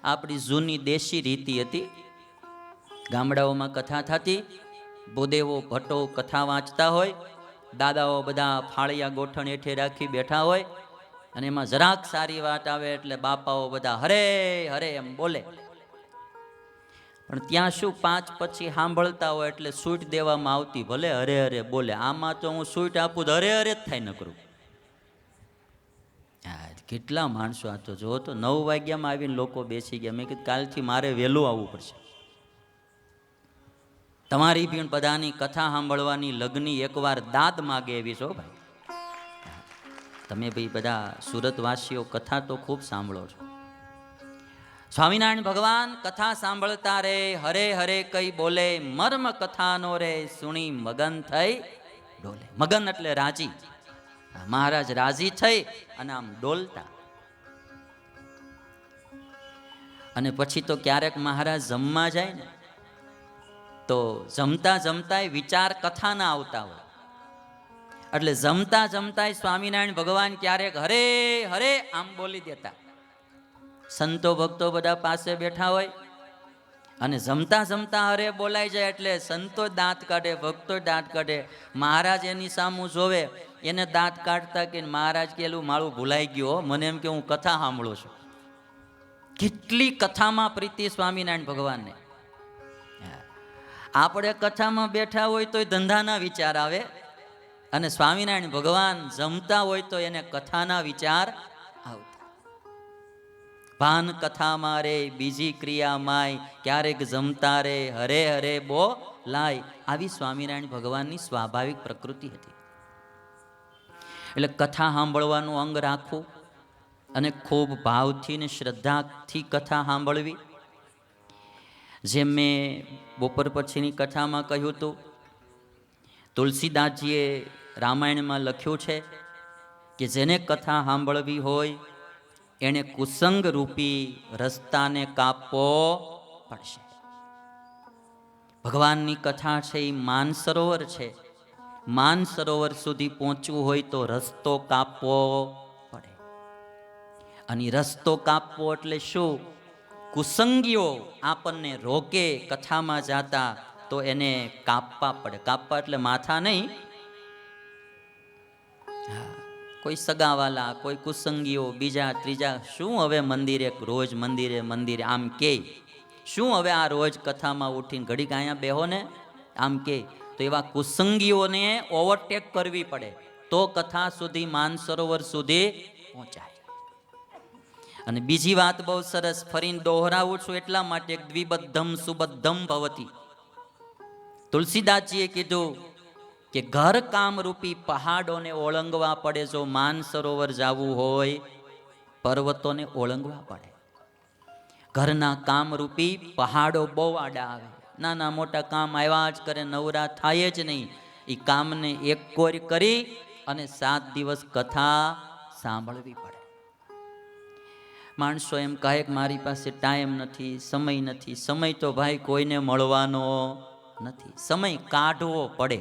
આપણી જૂની દેશી રીતિ હતી. ગામડાઓમાં કથા થતી, ભૂદેવો ભટ્ટો કથા વાંચતા હોય, દાદાઓ બધા ફાળિયા ગોઠણ હેઠે રાખી બેઠા હોય, અને એમાં જરાક સારી વાત આવે એટલે બાપાઓ બધા હરે હરે એમ બોલે. પણ ત્યાં શું 5 પછી સાંભળતા હોય એટલે સૂટ દેવામાં આવતી, ભલે હરે હરે બોલે. આમાં તો હું સૂટ આપું તો હરે હરે જ થાય ન કરું. કેટલા માણસો આ તો જો તો 9 વાગ્યામાં આવીને લોકો બેસી ગયા. મેં કીધું કાલથી મારે વહેલું આવવું પડશે. તમારી પણ બધાની કથા સાંભળવાની લગ્ની એકવાર દાદ માગે એવી છો ભાઈ. તમે ભાઈ બધા સુરતવાસીઓ કથા તો ખૂબ સાંભળો છો. સ્વામિનારાયણ ભગવાન કથા સાંભળતા રે, હરે હરે કઈ બોલે, મર્મ કથાનો રે સુણી મગન થઈ ડોલે. મગન એટલે રાજી. મહારાજ રાજી થઈ અને આમ ડોલતા. અને પછી તો ક્યારેક મહારાજ જમવા જાય ને તો જમતા જમતા વિચાર કથાના આવતા હોય. એટલે જમતા જમતા સ્વામિનારાયણ ભગવાન ક્યારેક હરે હરે આમ બોલી દેતા. સંતો ભક્તો બધા પાસે બેઠા હોય અને જમતા જમતા હરે બોલાઈ જાય એટલે સંતો દાંત કાઢે, ભક્તો દાંત કાઢે. મહારાજ એની સામું જોવે, એને દાંત કાઢતા કે મહારાજ કે એલું મારું ભૂલાઈ ગયો, મને એમ કે હું કથા સાંભળું છું. કેટલી કથામાં પ્રીતિ સ્વામિનારાયણ ભગવાનને. આપણે કથામાં બેઠા હોય તો ધંધાના વિચાર આવે, અને સ્વામિનારાયણ ભગવાન જમતા હોય તો એને કથાના વિચાર આવતા. ભાન કથામાં રે બીજી ક્રિયા માય, ક્યારેક જમતા રે હરે હરે બોલાય. આવી સ્વામિનારાયણ ભગવાનની સ્વાભાવિક પ્રકૃતિ હતી. એટલે કથા સાંભળવાનું અંગ રાખવું અને ખૂબ ભાવથી ને શ્રદ્ધાથી કથા સાંભળવી. જેમ મેં બપોર પછીની કથામાં કહ્યું હતું, તુલસીદાસજીએ રામાયણમાં લખ્યું છે કે જેને કથા સાંભળવી હોય એને કુસંગ રૂપી રસ્તાને કાપવો પડશે. ભગવાનની કથા છે એ માનસરોવર છે. માનસરોવર સુધી પહોંચવું હોય તો રસ્તો કાપવો પડે. અને રસ્તો કાપવો એટલે શું? કુસંગીઓ આપણને રોકે કથામાં જાતા તો એને કાપવા પડે. કાપવા એટલે માથા નહીં. કોઈ સગાવાલા, કોઈ કુસંગીઓ, બીજા ત્રીજા, શું હવે મંદિરે રોજ મંદિરે આમ કે, શું હવે આ રોજ કથામાં ઉઠીને ઘડીક અહીંયા બેહો ને આમ કે, તો એવા કુસંગીઓને ઓવરટેક કરવી પડે તો કથા સુધી, માનસરોવર સુધી પહોંચાય. અને બીજી વાત બહુ સરસ ફરીને દોહરાવું છું એટલા માટે, દ્વિબદ્ધમ સુબદ્ધમ ભવતી. તુલસીદાસજીએ કીધું કે ઘર કામ રૂપી પહાડોને ઓળંગવા પડે. જો માનસરોવર જવું હોય પર્વતોને ઓળંગવા પડે. ઘરના કામ રૂપી પહાડો બહુ આડા આવે, નાના મોટા કામ આવ્યા જ કરે, નવરા થાય જ નહીં. એ કામને એક કોર કરી અને 7 દિવસ કથા સાંભળવી પડે. માણસો એમ કહે કે મારી પાસે ટાઈમ નથી, સમય નથી. સમય તો ભાઈ કોઈને મળવાનો નથી, સમય કાઢવો પડે.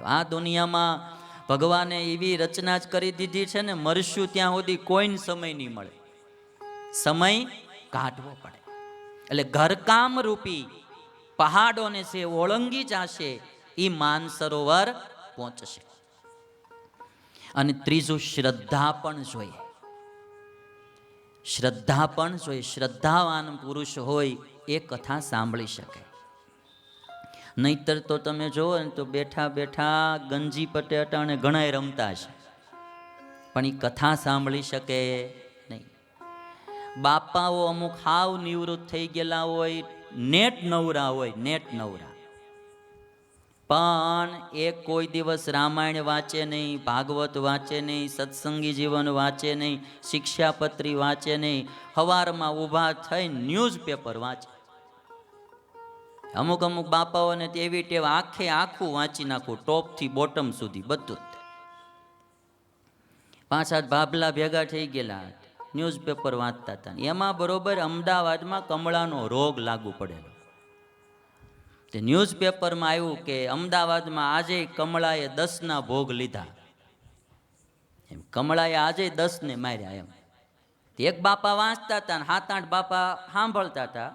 આ દુનિયામાં ભગવાને એવી રચના જ કરી દીધી છે ને, મરશું ત્યાં સુધી કોઈને સમય નહીં મળે. સમય કાઢવો પડે. એટલે ઘરકામ રૂપી પહાડોને છે ઓળંગી જશે એ માનસરોવર પહોંચશે. અને ત્રીજું, શ્રદ્ધા પણ જોઈએ. શ્રદ્ધા પણ જોઈએ. શ્રદ્ધાવાન પુરુષ હોય એ કથા સાંભળી શકે. નહીતર તો તમે જુઓ ને તો બેઠા બેઠા ગંજી પટેટા અને ઘણાય રમતા છે, પણ એ કથા સાંભળી શકે નહીં. બાપાઓ અમુક હાવ નિવૃત્ત થઈ ગયેલા હોય, નેટ નવરા હોય, નેટ નવરા, પણ એ કોઈ દિવસ રામાયણ વાંચે નહીં, ભાગવત વાંચે નહીં, સત્સંગી જીવન વાંચે નહીં, શિક્ષાપત્રી વાંચે નહીં. સવારમાં ઊભા થઈને ન્યૂઝપેપર વાંચે. અમુક અમુક બાપાઓને એવી ટેવ, આખું વાંચી નાખું ટોપથી બોટમ સુધી બધું. 5-7 ભાભલા ભેગા થઈ ગયેલા, ન્યૂઝપેપર વાંચતા હતા. એમાં બરોબર અમદાવાદમાં કમળાનો રોગ લાગુ પડેલો. તે ન્યૂઝપેપરમાં આવ્યું કે અમદાવાદમાં આજે કમળાએ 10ના ભોગ લીધા. એમ કમળાએ આજે 10ને માર્યા. એમ એક બાપા વાંચતા હતા ને 7-8 બાપા સાંભળતા હતા,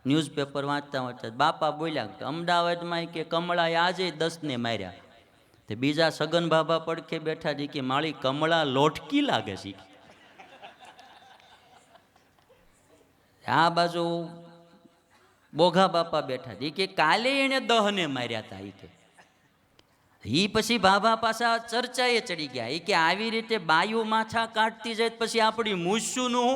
ન્યૂઝપેપર વાંચતા વાંચતા. બાપા બોલ્યા કે અમદાવાદમાં કે કમળાએ આજે 10 ને માર્યા. તે બીજા સગન બાબા પડખે બેઠા છે કે માળી કમળા લોટકી લાગે છે. આ બાજુ બોઘા બાપા બેઠા છે કે કાલે એને 10 ને માર્યા હતા. ઈ પછી બાબા પાછા ચર્ચાએ ચડી ગયા. કે આવી રીતે બાયુ માથા કાઢતી જાય પછી આપણી મૂછું નું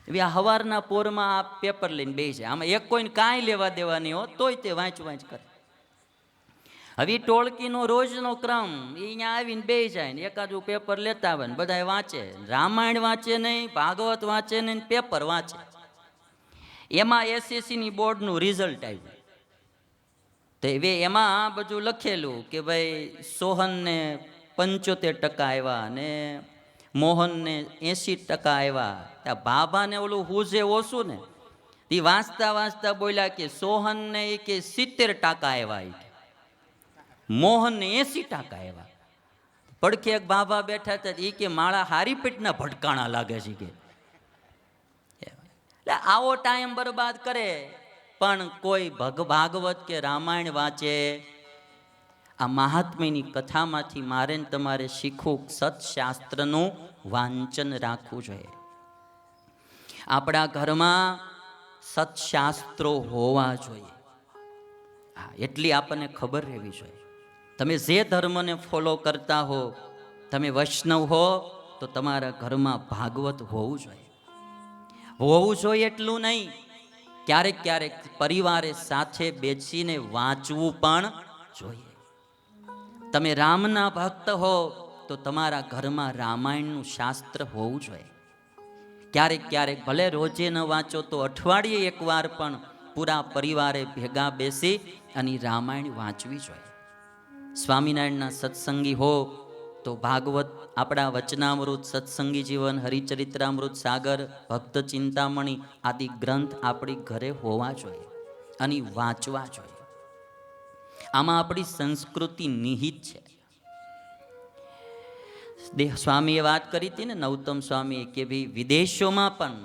એવી આ હવારના પોરમાં આ પેપર લઈને બેસી જાય. આમાં એક કોઈને કાંઈ લેવા દેવા નહીં હો, તોય તે વાંચ કરે. હવે ટોળકીનો રોજનો ક્રમ એ અહીંયા આવીને બેસી જાય ને એકાદું પેપર લેતા આવે ને બધા વાંચે. રામાયણ વાંચે નહીં, ભાગવત વાંચે નહીં, પેપર વાંચે. એમાં એસએસસીની બોર્ડનું રિઝલ્ટ આવ્યું. તો એમાં બધું લખેલું કે ભાઈ સોહનને 75% આવ્યા ને મોહનને 80% આવ્યા. ત્યાં બાબાને ઓલું હુજે ઓછું ને એ વાંચતા વાંચતા બોલ્યા કે સોહનને કે 70% આવ્યા, મોહનને 80% આવ્યા. પડખે એક બાબા બેઠા હતા એ કે માળા હારી પેટના ભટકાણા લાગે છે કે. એટલે આવો ટાઈમ બરબાદ કરે પણ કોઈ ભાગવત કે રામાયણ વાંચે. આ મહાત્મ્યની કથામાંથી મારે ને તમારે શીખવું, સત્શાસ્ત્રનું વાંચન રાખવું જોઈએ. આપણા ઘરમાં સત્શાસ્ત્રો હોવા જોઈએ. હા, એટલી આપણને ખબર રહેવી જોઈએ. તમે જે ધર્મને ફોલો કરતા હો, તમે વૈષ્ણવ હો, તો તમારા ઘરમાં ભાગવત હોવું જોઈએ. હોવું જોઈએ એટલું નહીં, ક્યારેક ક્યારેક પરિવારે સાથે બેસીને વાંચવું પણ જોઈએ. તમે રામના ભક્ત હો તો તમારા ઘરમાં રામાયણનું શાસ્ત્ર હોવું જોઈએ. ક્યારેક ક્યારેક ભલે રોજે ન વાંચો તો અઠવાડિયે એકવાર પણ પૂરા પરિવારે ભેગા બેસી અને રામાયણ વાંચવી જોઈએ. સ્વામિનારાયણના સત્સંગી હો તો ભાગવત, આપણા વચનામૃત, સત્સંગી જીવન, હરિચરિત્રામૃત સાગર, ભક્ત ચિંતામણી આદિ ગ્રંથ આપણી ઘરે હોવા જોઈએ અને વાંચવા જોઈએ. આમાં આપણી સંસ્કૃતિ નિહિત છે. સ્વામીએ વાત કરી હતી ને, નૌતમ સ્વામીએ, કે ભાઈ વિદેશોમાં પણ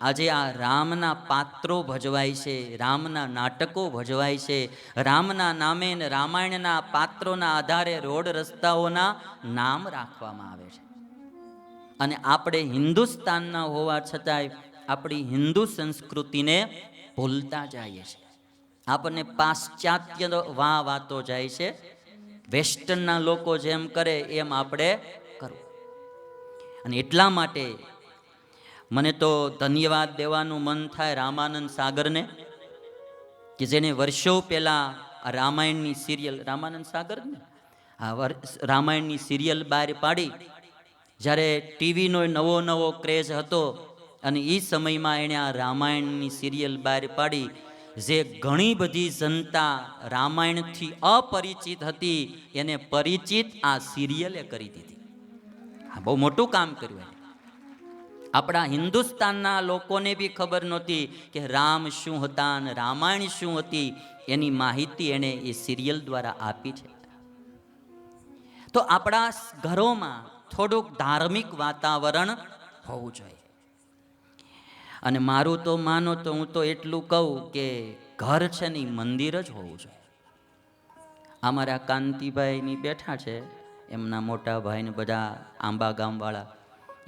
આજે આ રામના પાત્રો ભજવાય છે, રામના નાટકો ભજવાય છે. રામના નામે ને રામાયણના પાત્રોના આધારે રોડ રસ્તાઓના નામ રાખવામાં આવે છે. અને આપણે હિન્દુસ્તાનના હોવા છતાંય આપણી હિન્દુ સંસ્કૃતિને ભૂલતા જઈએ છીએ. આપણને પાશ્ચાત્ય વાતો જાય છે. વેસ્ટર્નના લોકો જેમ કરે એમ આપણે કરવું. અને એટલા માટે મને તો ધન્યવાદ દેવાનું મન થાય રામાનંદ સાગરને, કે જેને વર્ષો પહેલા રામાયણની સિરિયલ, રામાનંદ સાગર ને રામાયણની સિરિયલ બહાર પાડી. જ્યારે ટીવીનો નવો નવો ક્રેઝ હતો અને એ સમયમાં એણે આ રામાયણની સિરિયલ બહાર પાડી, જે ઘણી બધી જનતા રામાયણથી અપરિચિત હતી એને પરિચિત આ સિરિયલે કરી દીધી. આ બહુ મોટું કામ કર્યું. આપણા હિન્દુસ્તાનના લોકોને બી ખબર નહોતી કે રામ શું હતા અને રામાયણ શું હતી. એની માહિતી એણે એ સિરિયલ દ્વારા આપી છે. તો આપણા ઘરોમાં થોડુંક ધાર્મિક વાતાવરણ હોવું જોઈએ. અને મારું તો માનો તો હું તો એટલું કહું કે ઘર છે ને મંદિર જ હોવું જોઈએ. અમારા કાંતિભાઈની બેઠા છે, એમના મોટા ભાઈને બધા આંબા ગામવાળા,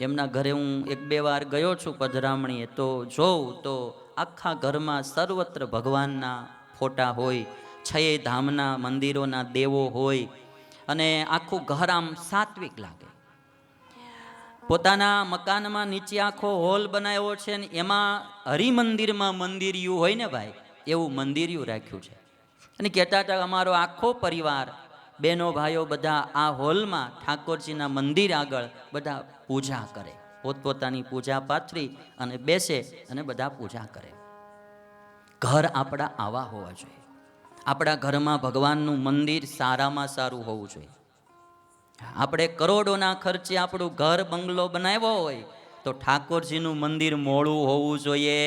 એમના ઘરે હું 1-2 વાર ગયો છું પધરામણીએ. તો જોઉં તો આખા ઘરમાં સર્વત્ર ભગવાનના ફોટા હોય, 6 ધામના મંદિરોના દેવો હોય અને આખું ઘર આમ સાત્વિક લાગે. પોતાના મકાનમાં નીચે આખો હોલ બનાવ્યો છે ને એમાં હરિમંદિરમાં મંદિરિયું હોય ને ભાઈ, એવું મંદિરિયું રાખ્યું છે. અને કહેતા હતા અમારો આખો પરિવાર, બહેનો ભાઈઓ બધા આ હોલમાં ઠાકોરજીના મંદિર આગળ બધા પૂજા કરે, પોતપોતાની પૂજા પાથરી અને બેસે અને બધા પૂજા કરે. ઘર આપણા આવા હોવા જોઈએ. આપણા ઘરમાં ભગવાનનું મંદિર સારામાં સારું હોવું જોઈએ. આપણે કરોડોના ખર્ચે આપણું ઘર બંગલો બનાવ્યો હોય તો ઠાકોરજીનું મંદિર મોડું હોવું જોઈએ.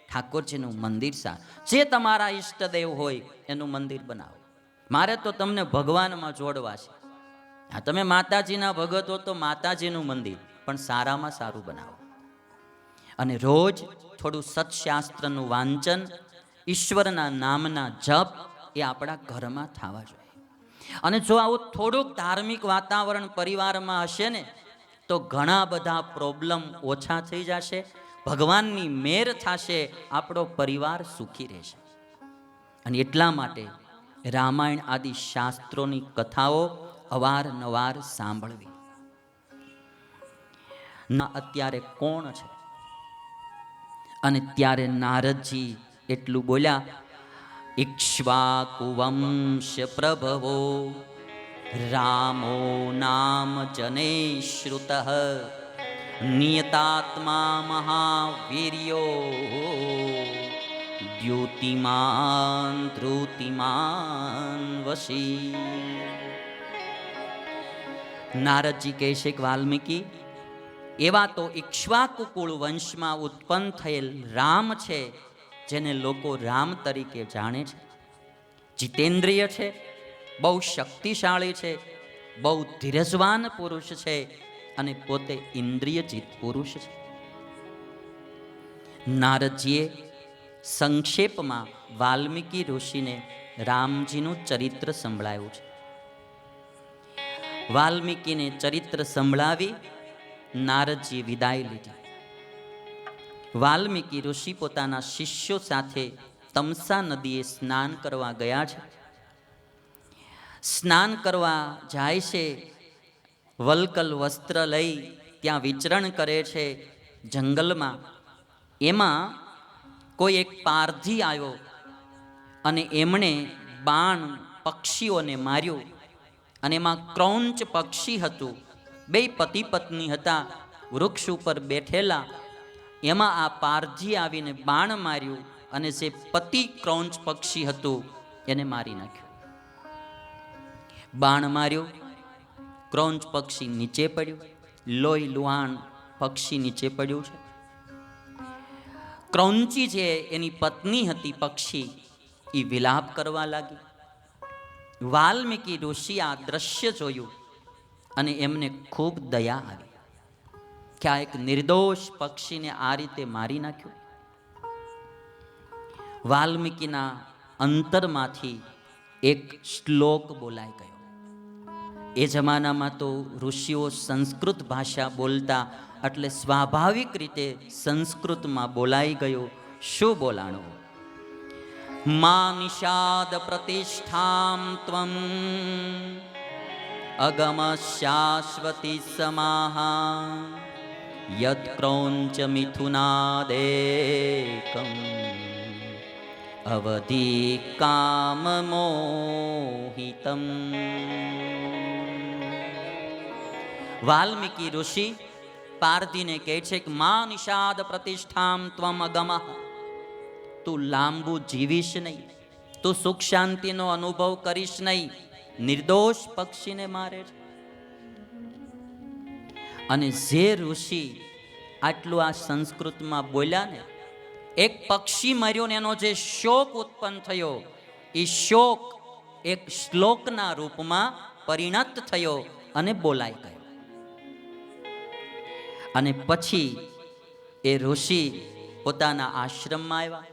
ઠાકોરજીનું મંદિર જે તમારા ઈષ્ટદેવ હોય એનું મંદિર બનાવો. મારે તો તમને ભગવાનમાં જોડવા છે. તમે માતાજીના ભગત હો તો માતાજીનું મંદિર, પણ સારામાં સારું બનાવો. અને રોજ થોડું સત્શાસ્ત્રનું વાંચન, ઈશ્વરના નામના જપ એ આપણા ઘરમાં થવા જોઈએ. અને જો આવું થોડુંક ધાર્મિક વાતાવરણ પરિવારમાં હશે ને તો ઘણા બધા પ્રોબ્લેમ ઓછા થઈ જશે, ભગવાનની મેર થશે, આપણો પરિવાર સુખી રહેશે. અને એટલા માટે રામાયણ આદિ શાસ્ત્રોની કથાઓ અવારનવાર સાંભળવી. ના અત્યારે કોણ છે? અને ત્યારે નારદજી એટલું બોલ્યા, ઇક્ષ્વાકુવંશ પ્રભવો રામો નામ જને શ્રુતઃ નિયતાત્મા મહાવીર્યો દ્યુતિમાન ધૃતિમાન વશી. નારદજી કહે છે કે વાલ્મીકી, એવા તો ઇક્ષ્વાકુ કુળ વંશમાં ઉત્પન્ન થયેલ રામ છે, જેને લોકો રામ તરીકે જાણે છે. જીતેન્દ્રિય છે, બહુ શક્તિશાળી છે, બહુ ધીરજવાન પુરુષ છે અને પોતે ઇન્દ્રિયજીત પુરુષ છે. નારદજીએ સંક્ષેપમાં વાલ્મીકી ઋષિને રામજીનું ચરિત્ર સંભળાયું છે. વાલ્મીકીને ચરિત્ર સંભળાવી નારદજીએ વિદાય લીધી. વાલ્મીકી ઋષિ પોતાના શિષ્યો સાથે તમસા નદીએ સ્નાન કરવા ગયા છે. સ્નાન કરવા જાય છે, વલ્કલ વસ્ત્ર લઈ ત્યાં વિચરણ કરે છે જંગલમાં. એમાં કોઈ એક પારધી આવ્યો અને એમણે બાણ પક્ષીઓને માર્યું. અને એમાં ક્રૌંચ પક્ષી હતું, બે પતિ પત્ની હતા, વૃક્ષ ઉપર બેઠેલા. એમાં આ પારધી આવીને બાણ માર્યું અને જે પતિ ક્રૌંચ પક્ષી હતું એને મારી નાખ્યું. બાણ માર્યું, ક્રૌંચ પક્ષી નીચે પડ્યું, લોહી લુહાણ પક્ષી નીચે પડ્યું છે. ક્રૌંચી જે એની પત્ની હતી પક્ષી, એ વિલાપ કરવા લાગી. વાલ્મીકી ઋષિ આ દ્રશ્ય જોયું અને એમને ખૂબ દયા આવી કે આ એક નિર્દોષ પક્ષીને આ રીતે મારી નાખ્યું. વાલ્મીકીના અંતરમાંથી એક શ્લોક બોલાઈ ગયો. એ જમાનામાં તો ઋષિઓ સંસ્કૃત ભાષા બોલતા, એટલે સ્વાભાવિક રીતે સંસ્કૃતમાં બોલાઈ ગયો. શું બોલાણું? મા નિષાદ પ્રતિષ્ઠામ ત્વમ અગમ શાશ્વતી સમાહા યત ક્રૌંચ મિથુનાદેકમ અવધિ કામ મોહિતમ. વાલ્મીકી ઋષિ પારધીને કહે છે કે મા નિષાદ પ્રતિષ્ઠામ ત્વમ અગમઃ, તું લાંબુ જીવીશ નહીં, તું સુખ શાંતિનો અનુભવ કરીશ નહીં, નિર્દોષ પક્ષીને મારે છે. અને જે ઋષિ આટલું આ સંસ્કૃતમાં બોલ્યા ને, એક પક્ષી મર્યો ને એનો જે શોક ઉત્પન્ન થયો, એ શોક એક શ્લોકના રૂપમાં પરિણત થયો અને બોલાઈ ગયો. અને પછી એ ઋષિ પોતાના આશ્રમમાં આવ્યા.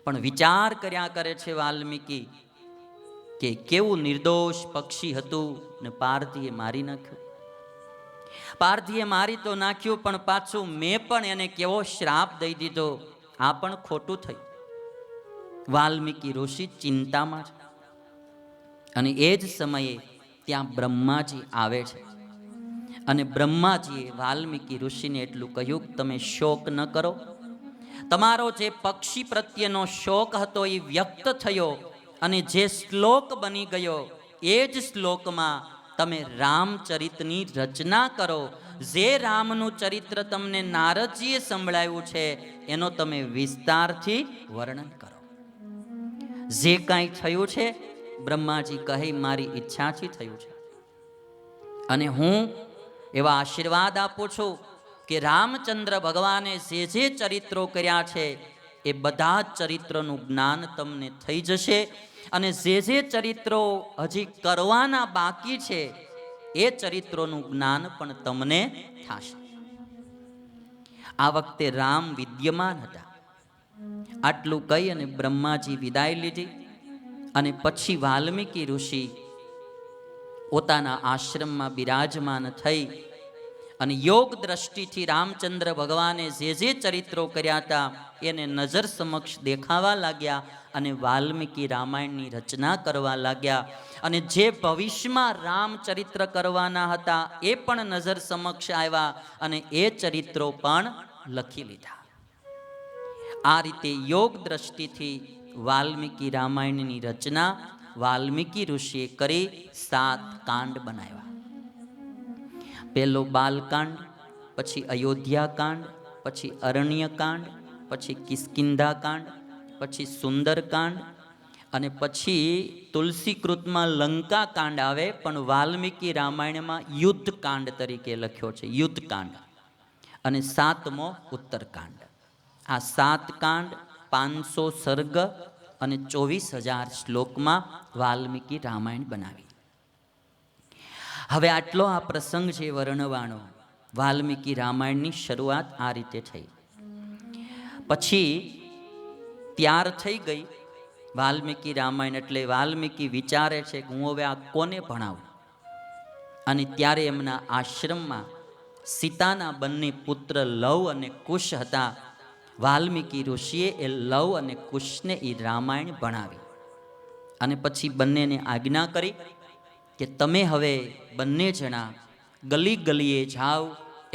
પણ વિચાર કર્યા કરે છે વાલ્મીકી કે કેવું નિર્દોષ પક્ષી હતું ને પારધીએ મારી નાખ્યું. પારધીએ મારી તો નાખ્યું, પણ પાછું મેં પણ એને કેવો શ્રાપ દઈ દીધો. આ પણ ખોટું થયું. વાલ્મીકી ઋષિ ચિંતામાં છે. અને એ જ સમયે ત્યાં બ્રહ્માજી આવે છે. અને બ્રહ્માજીએ વાલ્મીકી ઋષિને એટલું કહ્યું કે તમે શોક ન કરો. તમારો જે પક્ષી પ્રત્યેનો શોક હતો એ વ્યક્ત થયો, અને જે શ્લોક બની ગયો એ જ શ્લોકમાં તમે રામચરિતની રચના કરો. જે રામનું ચરિત્ર તમને નારદજીએ સંભળાવ્યું છે એનો તમે વિસ્તારથી વર્ણન કરો. જે કાંઈ થયું છે બ્રહ્માજી કહે મારી ઈચ્છાથી થયું છે. અને હું એવા આશીર્વાદ આપું છું કે રામચંદ્ર ભગવાને જે જે ચરિત્રો કર્યા છે એ બધા જ ચરિત્રોનું જ્ઞાન તમને થઈ જશે. અને જે જે ચરિત્રો હજી કરવાના બાકી છે એ ચરિત્રોનું જ્ઞાન પણ તમને થશે. આ વખતે રામ વિદ્યમાન હતા. આટલું કહી અને બ્રહ્માજી વિદાય લીધી અને પછી વાલ્મીકી ઋષિ પોતાના આશ્રમમાં બિરાજમાન થઈ અને યોગ દ્રષ્ટિથી રામચંદ્ર ભગવાને જે ચરિત્રો કર્યા હતા એને નજર સમક્ષ દેખાવા લાગ્યા અને વાલ્મીકી રામાયણની રચના કરવા લાગ્યા. અને જે ભવિષ્યમાં રામચરિત્ર કરવાના હતા એ પણ નજર સમક્ષ આવ્યા અને એ ચરિત્રો પણ લખી લીધા. આ રીતે યોગ દ્રષ્ટિથી વાલ્મીકી રામાયણની રચના વાલ્મીકી ઋષિએ કરી 7 કાંડ બનાવ્યા. પહેલો બાલકાંડ, પછી અયોધ્યાકાંડ, પછી અરણ્યકાંડ, પછી કિષ્કિંધાકાંડ, પછી સુંદરકાંડ અને પછી તુલસીકૃતમાં લંકાકાંડ આવે પણ વાલ્મીકી રામાયણમાં યુદ્ધકાંડ તરીકે લખ્યો છે, યુદ્ધકાંડ. અને 7મો ઉત્તરકાંડ. આ 7 કાંડ 500 સર્ગ અને 24,000 શ્લોકમાં વાલ્મીકી રામાયણ બનાવી. હવે આટલો આ પ્રસંગ છે વર્ણવાનો. વાલ્મીકી રામાયણની શરૂઆત આ રીતે થઈ. પછી ત્યાર થઈ ગઈ વાલ્મીકી રામાયણ. એટલે વાલ્મીકી વિચારે છે કે હું હવે આ કોને ભણાવું. અને ત્યારે એમના આશ્રમમાં સીતાના બંને પુત્ર લવ અને કુશ હતા. વાલ્મીકી ઋષિએ એ લવ અને કુશને એ રામાયણ ભણાવી અને પછી બંનેને આજ્ઞા કરી કે તમે હવે બંને જણા ગલી ગલીએ જાઓ,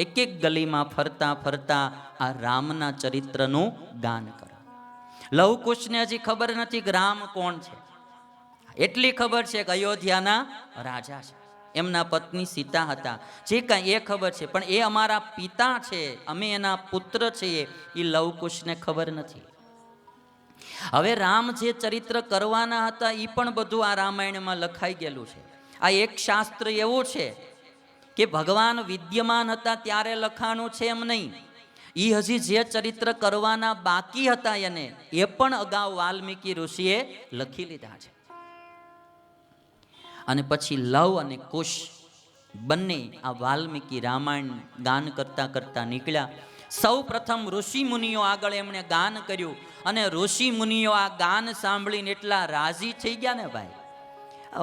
એક એક ગલીમાં ફરતા ફરતા આ રામના ચરિત્રનું ગાન કરો. લવકુશને હજી ખબર નથી કે રામ કોણ છે. એટલી ખબર છે કે અયોધ્યાના રાજા છે, એમના પત્ની સીતા હતા, જે કાંઈ એ ખબર છે. પણ એ અમારા પિતા છે, અમે એના પુત્ર છીએ, એ લવકુશને ખબર નથી. હવે રામ જે ચરિત્ર કરવાના હતા એ પણ બધું આ રામાયણમાં લખાઈ ગયેલું છે. આ એક શાસ્ત્ર એવું છે કે ભગવાન વિદ્યમાન હતા ત્યારે લખાણું છે એમ નહીં. એ હજી જે ચરિત્ર કરવાના બાકી હતા એને એ પણ અગાઉ વાલ્મીકી ઋષિએ લખી લીધા છે. અને પછી લવ અને કુશ બંને આ વાલ્મીકી રામાયણ ગાન કરતા કરતા નીકળ્યા. સૌ પ્રથમ ઋષિ મુનિઓ આગળ એમણે ગાન કર્યું અને ઋષિ મુનિઓ આ ગાન સાંભળીને એટલા રાજી થઈ ગયા ને ભાઈ.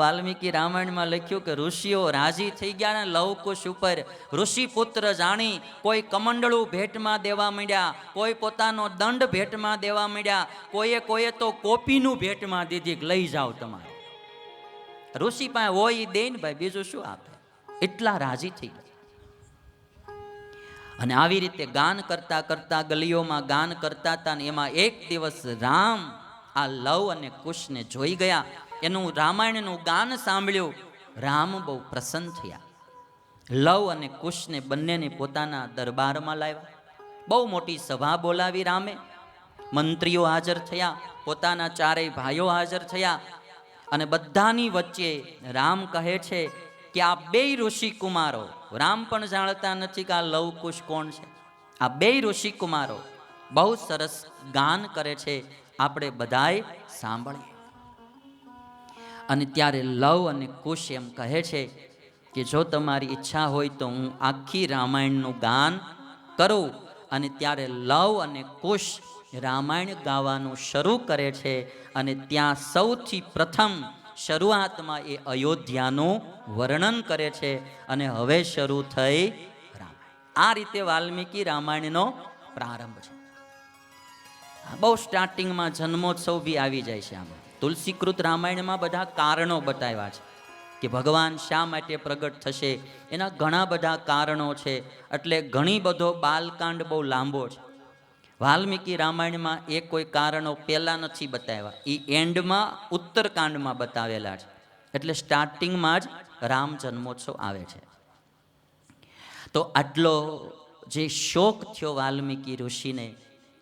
વાલ્મીકી રામાયણમાં લખ્યું કે ઋષિઓ રાજી થઈ ગયા ને લવકુશ ઉપર. ઋષિ પુત્ર જાણી કોઈ કમંડળું ભેટમાં દેવા માંડ્યા, કોઈ પોતાનો દંડ ભેટમાં દેવા માંડ્યા, કોઈએ તો કોપીનું ભેટમાં દીધી કે લઈ જાઓ તમારે. ઋષિ પાસે હોય દે ને ભાઈ, બીજું શું આપે. એટલા રાજી થઈ ગયા. અને આવી રીતે ગાન કરતા કરતા ગલીઓમાં ગાન કરતા હતા ને એમાં એક દિવસ રામ આ લવ અને કુશને જોઈ ગયા. એનું રામાયણનું ગાન સાંભળ્યું. રામ બહુ પ્રસન્ન થયા. લવ અને કુશને બંનેને પોતાના દરબારમાં લાવ્યા. બહુ મોટી સભા બોલાવી રામે. મંત્રીઓ હાજર થયા, પોતાના 4 ભાઈઓ હાજર થયા. અને બધાની વચ્ચે રામ કહે છે કે આ 2 ઋષિકુમારો, રામ પણ જાણતા નથી કે આ લવકુશ કોણ છે, આ 2 ઋષિકુમારો બહુ સરસ ગાન કરે છે, આપણે બધાએ સાંભળીએ. અને ત્યારે લવ અને કુશ એમ કહે છે કે જો તમારી ઈચ્છા હોય તો હું આખી રામાયણનું ગાન કરું. અને ત્યારે લવ અને કુશ રામાયણ ગાવાનું શરૂ કરે છે. અને ત્યાં સૌથી પ્રથમ શરૂઆતમાં એ અયોધ્યાનું વર્ણન કરે છે. અને હવે શરૂ થઈ રામાયણ. આ રીતે વાલ્મીકી રામાયણનો પ્રારંભ છે. બહુ સ્ટાર્ટિંગમાં જન્મોત્સવ બી આવી જાય છે. આમાં તુલસીકૃત રામાયણમાં બધા કારણો બતાવ્યા છે કે ભગવાન શા માટે પ્રગટ થશે, એના ઘણા બધા કારણો છે. એટલે ઘણી બધો બાલકાંડ બહુ લાંબો છે. વાલ્મીકી રામાયણમાં એ કોઈ કારણો પહેલાં નથી બતાવ્યા, એ એન્ડમાં ઉત્તરકાંડમાં બતાવેલા છે. એટલે સ્ટાર્ટિંગમાં જ રામ જન્મોત્સવ આવે છે. તો આટલો જે શોક થયો વાલ્મીકી ઋષિને,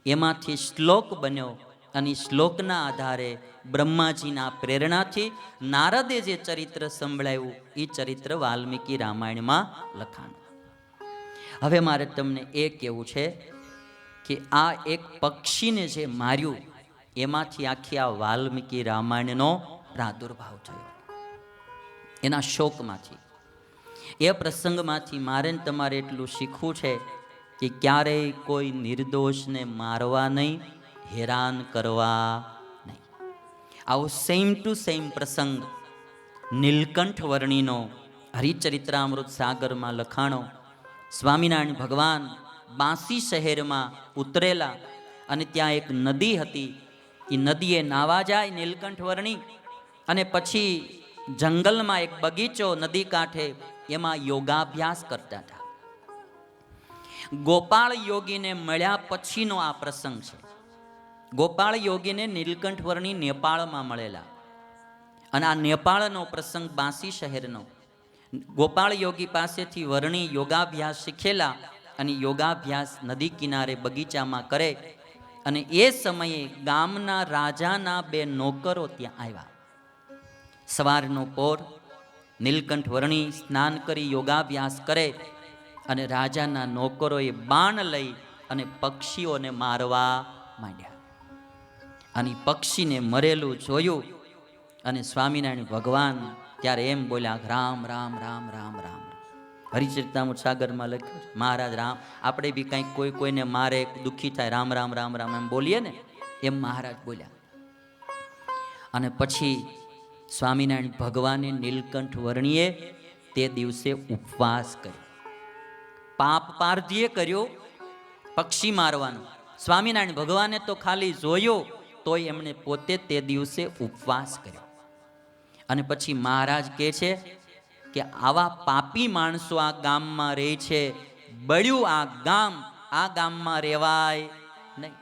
એમાંથી શ્લોક બન્યો. અને શ્લોકના આધારે બ્રહ્માજીના પ્રેરણાથી નારદે જે ચરિત્ર સંભળાવ્યું એ ચરિત્ર વાલ્મીકી રામાયણમાં લખાણું. હવે મારે તમને એ કહેવું છે કે આ એક પક્ષીને જે માર્યું એમાંથી આખી આ વાલ્મીકી રામાયણનો પ્રાદુર્ભાવ થયો. એના શોકમાંથી, એ પ્રસંગમાંથી મારે તમારે એટલું શીખવું છે કે ક્યારેય કોઈ નિર્દોષને મારવા નહીં, હેરાન કરવા નહીં. આવો સેમ ટુ સેમ પ્રસંગ નીલકંઠ વર્ણીનો હરિચરિત્રામૃત સાગરમાં લખાણો. સ્વામિનારાયણ ભગવાન બાંસી શહેરમાં ઉતરેલા અને ત્યાં એક નદી હતી. એ નદીએ નાવા જાય નીલકંઠ વર્ણી, અને પછી જંગલમાં એક બગીચો નદી કાંઠે, એમાં યોગાભ્યાસ કરતા હતા. ગોપાળ યોગીને મળ્યા પછીનો આ પ્રસંગ છે. ગોપાળ યોગીને નીલકંઠ વર્ણી નેપાળમાં મળેલા, અને આ નેપાળનો પ્રસંગ બાંસી શહેરનો. ગોપાળ યોગી પાસેથી વર્ણી યોગાભ્યાસ શીખેલા, અને યોગાભ્યાસ નદી કિનારે બગીચામાં કરે. અને એ સમયે ગામના રાજાના બે નોકરો ત્યાં આવ્યા. સવારનો પોર, નીલકંઠ વર્ણી સ્નાન કરી યોગાભ્યાસ કરે, અને રાજાના નોકરોએ બાણ લઈ અને પક્ષીઓને મારવા માંડ્યા. અને પક્ષીને મરેલું જોયું, અને સ્વામિનારાયણ ભગવાન ત્યારે એમ બોલ્યા, રામ રામ રામ રામ રામ. હરિચરિતામૃત સાગરમાં લખ્યું છે, મહારાજ રામ, આપણે બી કંઈક કોઈ કોઈને મારે, દુઃખી થાય, રામ રામ રામ રામ એમ બોલીએ ને, એમ મહારાજ બોલ્યા. અને પછી સ્વામિનારાયણ ભગવાને નીલકંઠ વર્ણીએ તે દિવસે ઉપવાસ કર્યો. પાપ પારધીએ કર્યો પક્ષી મારવાનું. સ્વામિનારાયણ ભગવાને તો ખાલી જોયો, તોય એમણે પોતે તે દિવસે ઉપવાસ કર્યો. અને પછી મહારાજ કહે છે કે આવા પાપી માણસો આ ગામમાં રહે છે, બળ્યું આ ગામ, આ ગામમાં રહેવાય નહીં.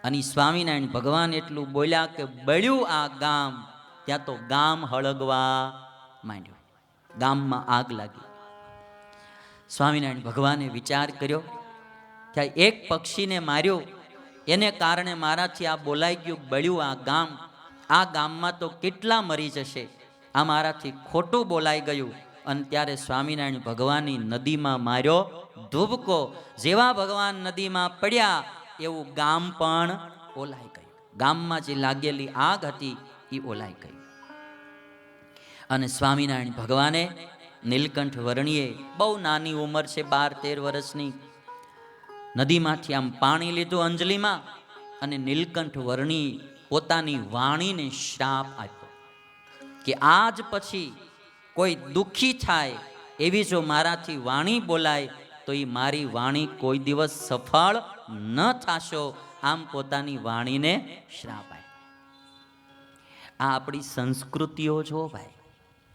અને સ્વામિનારાયણ ભગવાન એટલું બોલ્યા કે બળ્યું આ ગામ, ત્યાં તો ગામ હળગવા માંડ્યું, ગામમાં આગ લાગી. સ્વામિનારાયણ ભગવાને વિચાર કર્યો કે એક પક્ષીને માર્યો, એને કારણે મારાથી આ બોલાઈ ગયું, બળ્યું આ ગામ, આ ગામમાં તો કેટલા મરી જશે, આ મારાથી ખોટું બોલાઈ ગયું. અને ત્યારે સ્વામિનારાયણ ભગવાનની નદીમાં માર્યો ધુબકો. જેવા ભગવાન નદીમાં પડ્યા એવું ગામ પણ ઓલાઈ ગયું. ગામમાં જે લાગેલી આગ હતી એ ઓલાઈ ગઈ. અને સ્વામિનારાયણ ભગવાને નીલકંઠ વર્ણીએ, બહુ નાની ઉંમર છે, 12-13 વર્ષની, નદીમાંથી આમ પાણી લીધું અંજલીમાં, અને નીલકંઠ વર્ણી પોતાની વાણીને શ્રાપ આપ્યો કે આજ પછી કોઈ દુઃખી થાય એવી જો મારાથી વાણી બોલાય તો એ મારી વાણી કોઈ દિવસ સફળ ન થાશો. આમ પોતાની વાણીને શ્રાપ આપ્યો. આ આપણી સંસ્કૃતિઓ જો ભાઈ,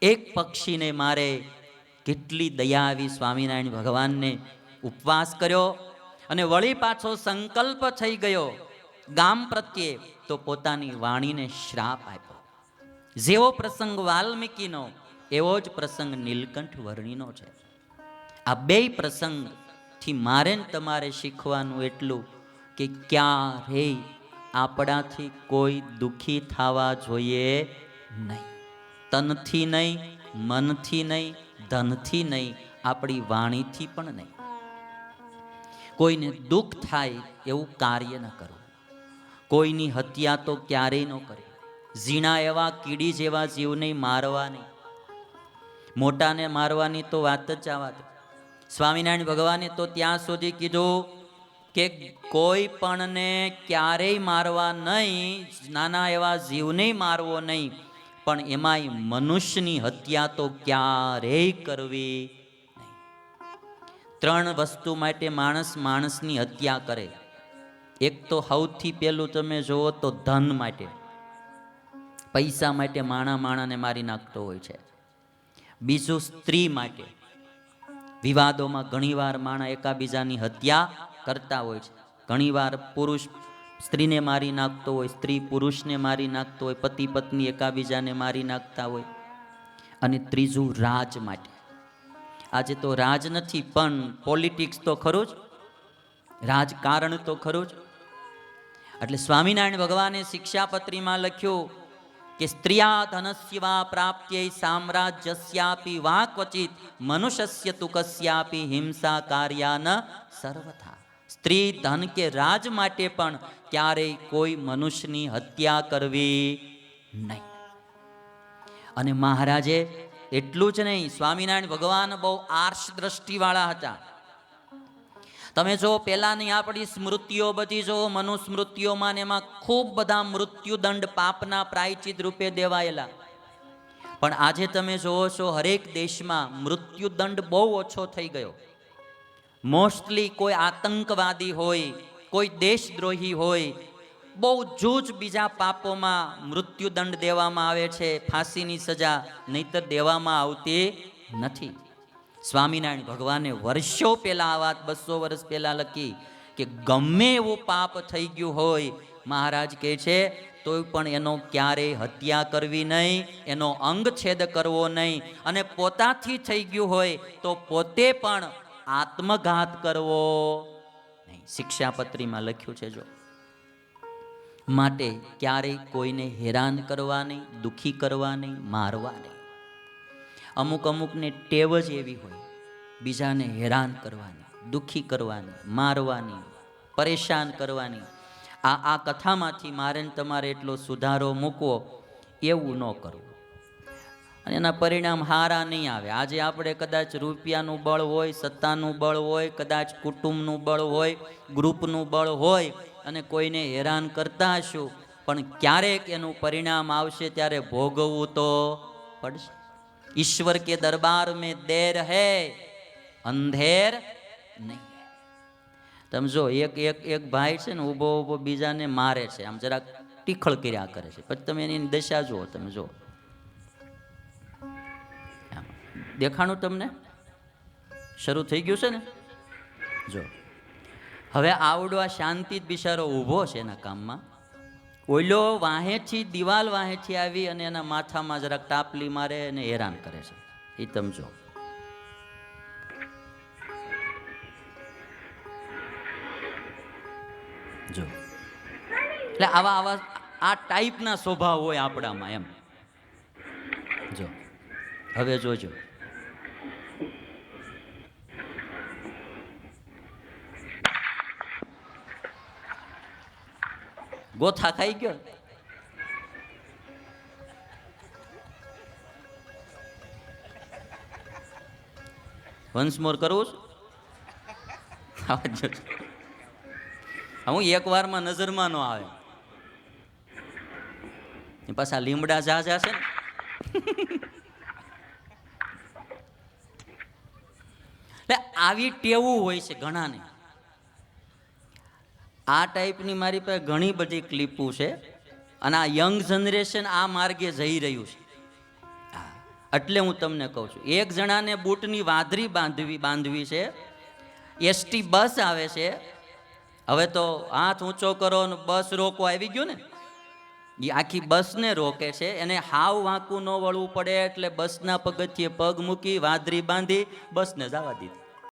એક પક્ષીને મારે કેટલી દયા આવી સ્વામિનારાયણ ભગવાનને. ઉપવાસ કર્યો અને વળી પાછો સંકલ્પ થઈ ગયો ગામ પ્રત્યે, તો પોતાની વાણીને શ્રાપ આપ્યો. જેવો પ્રસંગ વાલ્મીકીનો, એવો જ પ્રસંગ નીલકંઠ વર્ણીનો છે. આ બે પ્રસંગથી મારે ને તમારે શીખવાનું એટલું કે ક્યારેય આપણાથી કોઈ દુઃખી થવા જોઈએ નહીં. તનથી નહીં, મનથી નહીં, ધનથી નહીં, આપણી વાણીથી પણ નહીં. કોઈને દુઃખ થાય એવું કાર્ય ન કરવું. કોઈની હત્યા તો ક્યારેય ન કરે. ઝીણા એવા કીડી જેવા જીવને મારવા નહીં. મોટાને મારવાની તો વાત જ જવા દો. સ્વામિનારાયણ ભગવાને તો ત્યાં સુધી કીધું કે કોઈ પણને ક્યારેય મારવા નહીં, નાના એવા જીવને મારવો નહીં, પણ એમાંય મનુષ્યની હત્યા તો ક્યારેય કરવી નહીં. 3 વસ્તુ માટે માણસ માણસની હત્યા કરે. એક તો સૌથી પહેલું તમે જુઓ તો ધન માટે, પૈસા માટે માણાને મારી નાખતો હોય છે. બીજું સ્ત્રી માટે, વિવાદોમાં ઘણીવાર માણા એકાબીજાની હત્યા કરતા હોય છે. ઘણીવાર પુરુષ સ્ત્રીને મારી નાખતો હોય, સ્ત્રી પુરુષને મારી નાખતો હોય, પતિ પત્ની એકાબીજાને મારી નાખતા હોય. અને ત્રીજું રાજ માટે. આજે તો રાજ નથી પણ પોલિટિક્સ તો ખરું જ, રાજકારણ તો ખરું જ. એટલે સ્વામિનારાયણ ભગવાને શિક્ષાપત્રીમાં લખ્યું કે સ્ત્રિયા ધનસ્ય વા પ્રાપ્ત્યૈ સામ્રાજ્યસ્યાપી વા ક્વચિત મનુષ્યસ્ય તુ કસ્યાપી હિંસા કાર્યા ન સર્વથા. સ્ત્રી ધન કે રાજ માટે પણ ક્યારેય કોઈ મનુષ્યની હત્યા કરવી નહીં. અને મહારાજે એટલું જ નહીં, સ્વામિનારાયણ ભગવાન બહુ આર્ષ દ્રષ્ટિવાળા હતા. તમે જો પેલાની આપણી સ્મૃતિઓ બધી જો મનુસ્મૃતિઓમાં ને એમાં ખૂબ બધા મૃત્યુદંડ પાપના પ્રાયચિત રૂપે દેવાયેલા, પણ આજે તમે જોવો છો હરેક દેશમાં મૃત્યુદંડ બહુ ઓછો થઈ ગયો. મોસ્ટલી કોઈ આતંકવાદી હોય, કોઈ દેશદ્રોહી હોય, બહુ જૂજ બીજા પાપોમાં મૃત્યુદંડ દેવામાં આવે છે, ફાંસીની સજા, નહીતર દેવામાં આવતી નથી. સ્વામિનારાયણ ભગવાને વર્ષો પહેલા આ વાત 200 વર્ષ પહેલા લખી કે ગમે એવું પાપ થઈ ગયું હોય, મહારાજ કહે છે તોય પણ એનો ક્યારેય હત્યા કરવી નહીં, એનો અંગછેદ કરવો નહીં, અને પોતાથી થઈ ગયું હોય તો પોતે પણ આત્મઘાત કરવો નહીં. શિક્ષાપત્રીમાં લખ્યું છે. જો માટે ક્યારેય કોઈને હેરાન કરવા નહીં, દુખી કરવા નહીં, મારવા નહીં. અમુકને ટેવ જ એવી હોય બીજાને હેરાન કરવાની, દુખી કરવાની, મારવાની, પરેશાન કરવાની. આ કથામાંથી મારે તમારે એટલો સુધારો મૂકવો, એવું ન કરવું, અને એના પરિણામ હારા નહીં આવે. આજે આપણે કદાચ રૂપિયાનું બળ હોય, સત્તાનું બળ હોય, કદાચ કુટુંબનું બળ હોય, ગ્રુપનું બળ હોય, અને કોઈને હેરાન કરતા હશું, પણ ક્યારેક એનું પરિણામ આવશે ત્યારે ભોગવવું તો પડશે. ઈશ્વર કે દરબાર મેં દેર હૈ, અંધેર નહીં. તમે જો એક ભાઈ છે ને ઊભો બીજાને મારે છે, આમ જરાક ટીખળ કર્યા કરે છે, પછી તમે એની દશા જુઓ. તમે જો દેખાણું તમને શરૂ થઈ ગયું છે ને. જો હવે આવડો આ શાંતિ જ બિચારો ઊભો છે એના કામમાં, ઓઈલો વાહેથી દિવાલ વાહેથી આવી અને એના માથામાં જરાક તાપલી મારે અને હેરાન કરે છે. એ તમે જો. જો એટલે આવા આ ટાઈપના સ્વભાવ હોય આપણામાં એમ. જો હવે જોજો, ગોથા ખાઈ ગયો. વન્સ મોર કરવું છું. હું એક વારમાં નજરમાં ન આવે, પાછા લીમડા ઝાઝા છે ને. એટલે આવી ટેવું હોય છે ઘણાને. આ ટાઈપની મારી પાસે ઘણી બધી ક્લિપો છે, અને આ યંગ જનરેશન આ માર્ગે જઈ રહ્યું છે. એટલે હું તમને કહું છું, એક જણાને બૂટની વાદરી બાંધવી છે, એસટી બસ આવે છે, હવે તો હાથ ઊંચો કરો ને બસ રોકો આવી ગયો ને, એ આખી બસને રોકે છે. એને હાવ વાંકું ન વળવું પડે એટલે બસના પગથિયે પગ મૂકી વાદરી બાંધી બસને જવા દીધી.